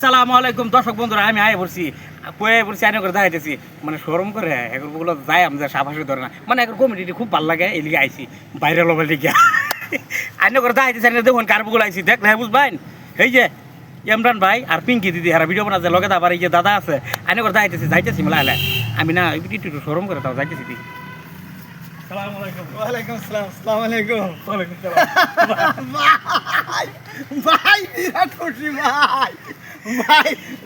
আসসালামু আলাইকুম দর্শক বন্ধুরা, আমি আয় পড়ছি আইন করে দাঁড়াইতেছি মানে শরম করে এগুলো যাই আমি সাবাসে ধরে না মানে এখন কমিটি খুব ভালো লাগে এদিকে আইসি বাইরে লোবের দিকে আইন করে দাঁড়াইতেছি দেখুন কারবুগুলো আইসি দেখ না বুঝবেন এই যে ইমরান ভাই আর পিঙ্কি দিদি হারা ভিডিও বানাচ্ছে লগে আবার এই যে দাদা আছে আইন করে যাইতেছি মেলা আমি না একটু শরম করে তাও যাইতেছি দিই। ওয়ালাইকুম আসসালাম। আসসালামু আলাইকুম। ওয়ালাইকুম সালাম। ভাই বিরাট খুশি ভাই।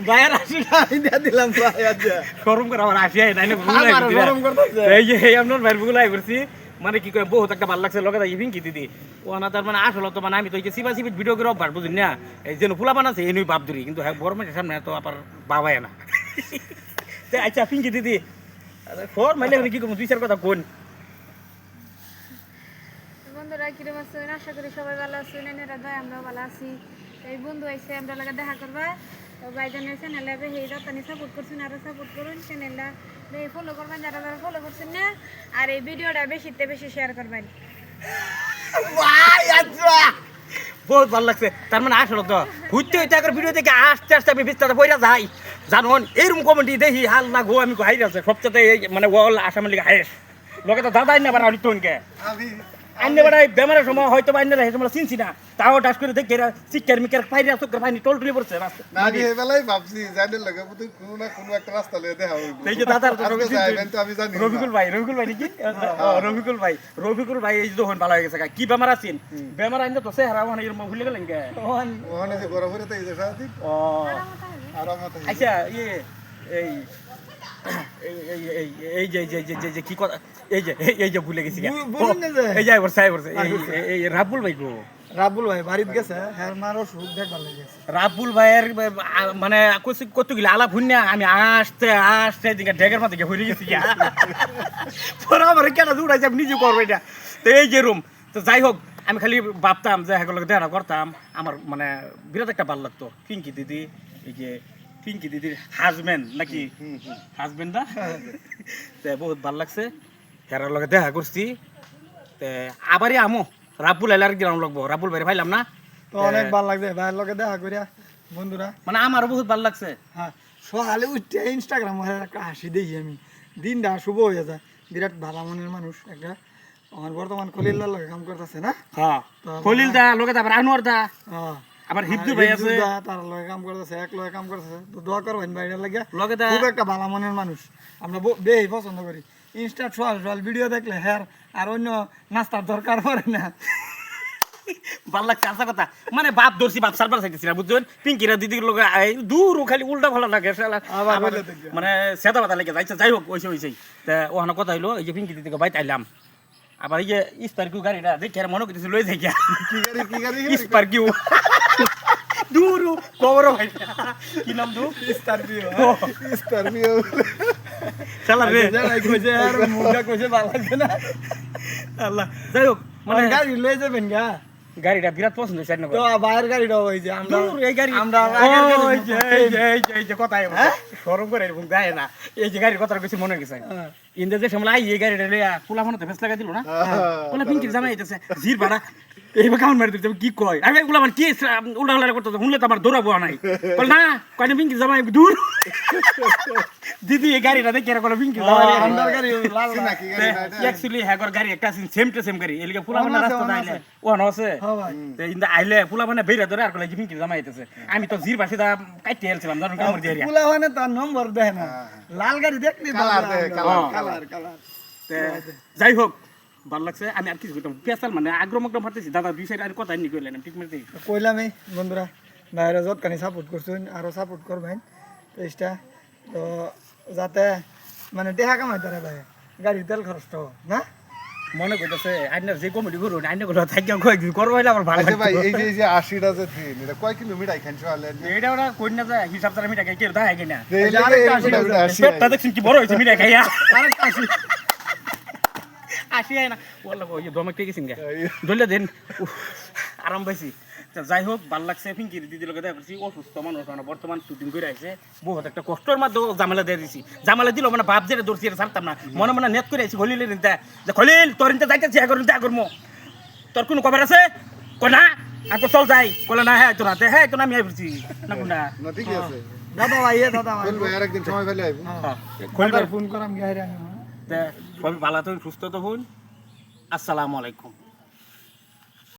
ভাইয়ের আশিটা আমি দিয়ে দিলাম ভাই আচ্ছা। শরম করে আমার আসি নাই না আমার শরম করতেছে। এই যে ইমরান ভাই বুগুলাই করছি মানে কি কয় বহুত একটা ভালো লাগছে লগে তাই পিঙ্কি দিদি ও না তার মানে আসলে তো মানে আমি তো এই যে সিবা সিবিট ভিডিও করে অভ্যাস বুঝুন না এই যে ফুলা বানাচ্ছে এই বাপ ধরি কিন্তু বড় মেয়ের সামনে তো আবার বাবাই না। আচ্ছা পিঙ্কি দিদি ফোর মাইলে কি করবো দুই চার কথা কোন বন্ধুরা কিরম আছেন? আশা করি সবাই ভালো আছেন। এনারা দয় আমরাও ভালো আছি। এই বন্ধু আইসে আমরা লাগে দেখা করবা তো বাইজানের চ্যানেলে এই রপ্তানি সাপোর্ট করছেন আরও সাপোর্ট করুন চ্যানেলটা ফলো করবেন যারা যারা ফলো করছেন না আর এই ভিডিওটা বেশিতে বেশি শেয়ার করবেন। ভাই আচ্ছা বহুত ভালো লাগছে তার মানে আসলে তো ঘুরতে হইতে আগের ভিডিও দেখে আস্তে আস্তে আমি বিস্তারিত বইরা যাই জানুন এরকম কমেন্টি দেখি হাল না গো আমি হাইর আছে সবচেয়ে মানে ওয়াল আসামের লিগে হাইস লোকে তো দাদাই না বাড়া তোনকে আমি আইনে বাড়া বেমারের সময় হয়তো আইনে সময় চিনছি না তাও টাস করে দেখে চিকের মিকের ফাইরে চোখের ফাইনি টোল টুলি পড়ছে না আমি এবেলাই ভাবছি জানেন লাগে বুঝি কোনো না কোনো একটা রাস্তা লয়ে দেখা হইব এই যে দাদার আজকে যাইবেন তো আমি জানি রফিকুল ভাই নাকি রফিকুল ভাই এই যে যখন ভালো হয়ে গেছে কি বেমার আছেন বেমার আইনে তো চেহারা মানে এরকম ভুলে গেলেন কে ওখানে যে গরম হইতে এই যে সাথে ও আরামত আচ্ছা ইয়ে এই এই যে কি কথা এই যে ভুলে গেছি বলুন না যে। এই যে এই রাবুল ভাই গো রাবুল ভাই বাড়িতে গেছে হ্যাঁ মারও সুখ দেখবার লেগেছে। রাবুল ভাইয়ের মানে কত গেলে আলাপ হইনা আমি আসতে দিকে ডেগের মাথা হয়ে গেছি পরে আমার কেন দৌড়াইছে আমি নিজে করবো এটা তো এই যে রুম তো যাই হোক আমি খালি ভাবতাম যে হ্যাঁ দেখা করতাম আমার মানে বিরাট একটা ভালো লাগতো পিঙ্কি দিদি এই যে পিঙ্কি দিদির হাজবেন্ড নাকি হাজবেন্ড না বহুত ভাল লাগছে হেরার লগে দেখা করছি আবারই আমো রাবুল আইলার গ্রাউন্ড লাগবো রাবুল ভাই ভাইলাম না তো অনেক ভালো লাগছে ভাইয়ের লগে দেখা করিয়া বন্ধুরা। মানে আমারও বহুত ভাল লাগছে হ্যাঁ সকালে উঠতে ইনস্টাগ্রাম একটা হাসি দেখি আমি দিনটা শুভ হয়ে যায় বিরাট ভালো মনের মানুষ একটা আমার বর্তমান খলিল্লার লগে কাম করতেছে না হ্যাঁ খলিল দা লগে আবার আনোয়ার দা হ্যাঁ আবার হিবদু ভাই আছে তার লগে কাম করতেছে এক লগে কাম করতেছে তো দোয়া করবেন ভাইয়ের লাগে লগে দা খুব একটা ভালো মনের মানুষ আমরা বেই পছন্দ করি ইনস্টা সোয়াল ভিডিও দেখলে হ্যাঁ আর অন্য নাস্তার দরকার পড়ে না। ভাল লাগছে আসা কথা মানে বাপ ধরছি বাপ সারবার চাইতেছি না বুঝছেন পিঙ্কিরা দিদির লোক দূর খালি উল্টা ভালো লাগে আবার মানে সেদা পাতা লেগে যাইছে যাই হোক ওইসে তা ওখানে কথা হইলো এই যে পিঙ্কি দিদিকে বাইতে আইলাম আবার এই যে স্পার্কিউ গাড়িটা দেখে আর মনে করতেছি লই যাই কি গাড়ি স্পার্কিউ দূর কবর ভাই কি নাম দু স্করপিও চালা রে যাই কইছে আর মুখটা কইছে ভালো লাগছে না। আল্লাহ যাই হোক মানে মানে গাড়ি লয়ে যাবেন গা গাড়িটা বিরাট পছন্দ হয়েছে তো বাইরের গাড়িটা ওই যে আমরা এই গাড়ি আমরা এই যে কথা সরম করে এরকম গায়ে না এই যে গাড়ির কথা বেশি মনে গেছে ইন্দে যে সময় এই গাড়িটা লইয়া পোলা মনে ফেস লাগা দিল না পোলা পিঙ্কির জামাই আইতেছে জির ভাড়া এইবার কাউন্ট মারি দিতে কি কয় আমি পোলা মানে কি উল্টা হল্লা করতে শুনলে তো আমার দৌড়াবো নাই বল না কয় না পিঙ্কির জামাই দূর দিদি এই গাড়িটা দেখে এরা পিঙ্কির জামাই আমরা গাড়ি লাল না কি গাড়ি না এটা অ্যাকচুয়ালি হ্যাগর গাড়ি একটা সেম টু সেম গাড়ি এলিকে পোলা মানে রাস্তা আইলে ও না আছে হ্যাঁ ভাই তো ইন্দা আইলে পোলা মানে বেরা ধরে আর কলে পিঙ্কির জামাই আইতেছে আমি তো জির পাশে দা কাইতে এলছিলাম জানো কামড় দিয়ে পুলা মানে তার নম্বর দেয় না লাল গাড়ি দেখলি কালার দেয়, কালার কালার যাই হোক ভালো লাগছে আমি আর কিছু করতাম পেশাল মানে আগ্রহ মাগ্রহ ফাটতেছি দাদা দুই সাইড আর কথা নি কইলেন ঠিক মেরে দিই কইলামই বন্ধুরা বাইরে যতখানি সাপোর্ট করছেন আরো সাপোর্ট করবেন পেজটা তো যাতে মানে দেখা কামাইতে রে ভাই গাড়ির তেল খরচটা না মনে করতেছে আইনার যে কমেডি করুন আইনা করে থাকিয়া কয়েকদিন করবো হইলে আমার ভালো আচ্ছা ভাই লাগবে এই যে 80টা যে দিন এটা কয় কিলো মিঠাই খান চলেন এইটা ওরা কই না যায় হিসাব তারা মিটা খাই কেউ দেখা কিনা আসি পেটটা দেখছেন কি বড় হয়েছে মিটা খাইয়া আরেকটা আসি আসি না বললো ওই দমে কে গেছেন গা ধরলে দেন আরাম পাইছি যাই হোক ভাল লাগছে পিঙ্কির দিদির লগে দেখা করছি অসুস্থ মানুষ মানে বর্তমান শুটিং করে আসছে বহুত একটা কষ্টের মাধ্যমে জামালা দিয়ে দিছি জামালা দিল মানে বাপ যেটা দৌড়ছি এটা ছাড়তাম না মনে মনে নেট করে আইছি খলিলের নিতে যে খলিল তোর নিতে যাইতেছি এখন নিতে করবো তোর কোনো খবর আছে কয় না আকো চল যাই কলে না হ্যাঁ তো না হ্যাঁ তো না আমি আইছি না কোনটা না ঠিকই আছে দাদা ভাই দাদা ভাই খোল ভাই আরেকদিন সময় পেলে আইবো খোলবার ফোন করাম গাইরা সবই ভালো তো সুস্থ তো হন আসসালামু আলাইকুম